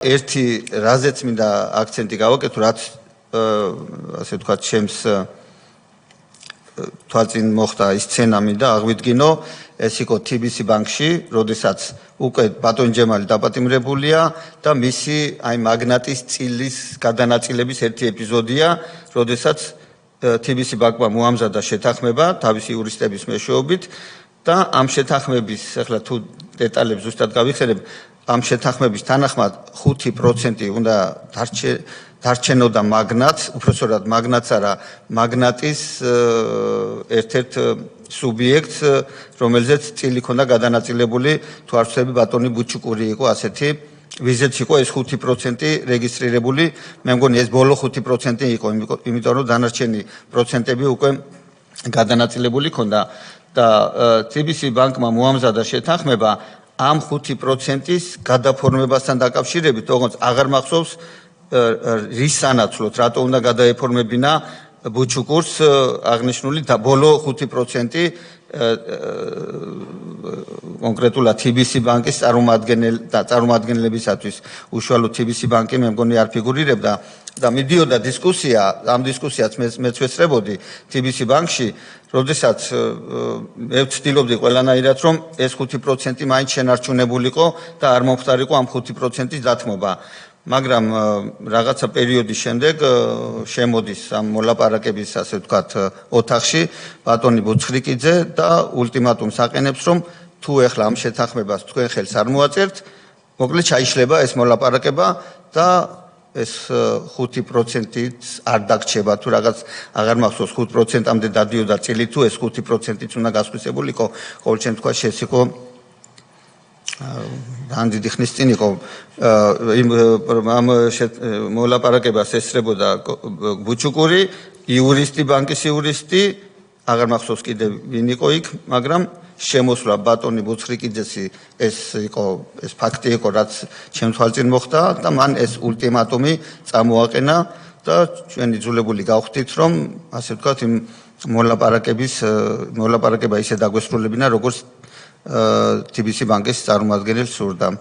ერთი რაზეც მინდა აქცენტი გავაკეთო, რაც ასე ვთქვათ, ჩემს თვალწინ მოხდა ის სცენა მინდა აღვიდგინო, ეს იყო TBC ბანკში, როდესაც უკვე ბატონი ჯემალი დაპატიმრებულია და მისი აი მაგნატის წილის გადანაწილების ერთი ეპიზოდია, როდესაც TBC ბანკმა მოამზადა შეთანხმება თავისი იურისტების მეშვეობით და ამ შეთანხმების, ახლა თუ დეტალებს ზუსტად გავიხსენებ, ამ შეთანხმების თანახმად 5% უნდა დარჩენოდა მაგნატს, უпростоრად მაგნატს არა, მაგნატის ერთ-ერთ სუბიექტს, რომელზეც წილი ქონდა გადანაწილებული, თუ არ ვცდები ბატონი ბუჩუკური იყო ასეთი, ვიზეც იყო ეს 5% რეგისტრირებული, მე მგონი ეს ბოლო 5% იყო, იმიტომ რომ დანარჩენი პროცენტები უკვე გადანაწილებული ქონდა და TBC ბანკმა მოამზადა შეთანხმება ამ 5%-ის გადაფორმებასთან დაკავშირებით, თუმცა აღარ მახსოვს რის სანაცვლოდ, რატო უნდა გადაეფორმებინა ბუჩუკურს აღნიშნული და ბოლო 5% კონკრეტულად TBC ბანკის წარმომადგენლებისათვის უშუალო TBC ბანკი მე მგონი არ ფიგურირებდა და მიდიოდა დისკუსია, ამ დისკუსიაც მეც ვესწრებოდი TBC ბანკში, როდესაც მე ვცდილობდი ყველანაირად რომ ეს 5% მაინც შენარჩუნებულიყო და არ მომხდარიყო ამ 5%-ის დათმობა. მაგრამ რაღაცა პერიოდის შემდეგ შემოდის ამ მოლაპარაკების ასე ვთქვათ ოთახში ბატონი ბუცხრიკიძე და ულტიმატუმს აყენებს რომ თუ ეხლა ამ შეთანხმებას თქვენ ხელს არ მოაწერთ, მოკლედ ჩაიშლება ეს მოლაპარაკება და ეს 5%-იც არ დაგრჩება თუ რაღაც აღარ მახსოვს 5%-ამდე დადიოდა წილი თუ ეს 5%-იც უნდა გასხვისებულიყო, ყოველ შემთხვევაში ეს იყო ძალიან დიდი ხნის წინ იყო ამ მოლაპარაკებას ესწრებოდა ბუჩუკური, იურისტი, ბანკის იურისტი, აღარ მახსოვს კიდე ვინ იყო იქ, მაგრამ შემოსვლა ბატონი ბუცხრიკიძესი ეს ფაქტი იყო, რაც ჩემს თვალწინ მოხდა და მან ეს ულტიმატუმი წამოაყენა და ჩვენი ძულებული გავხდით, რომ ასე ვთქვათ, იმ მოლაპარაკება ისე დაგვესრულებინა, როგორც TBC ბანკის წარმომადგენელს სურდა.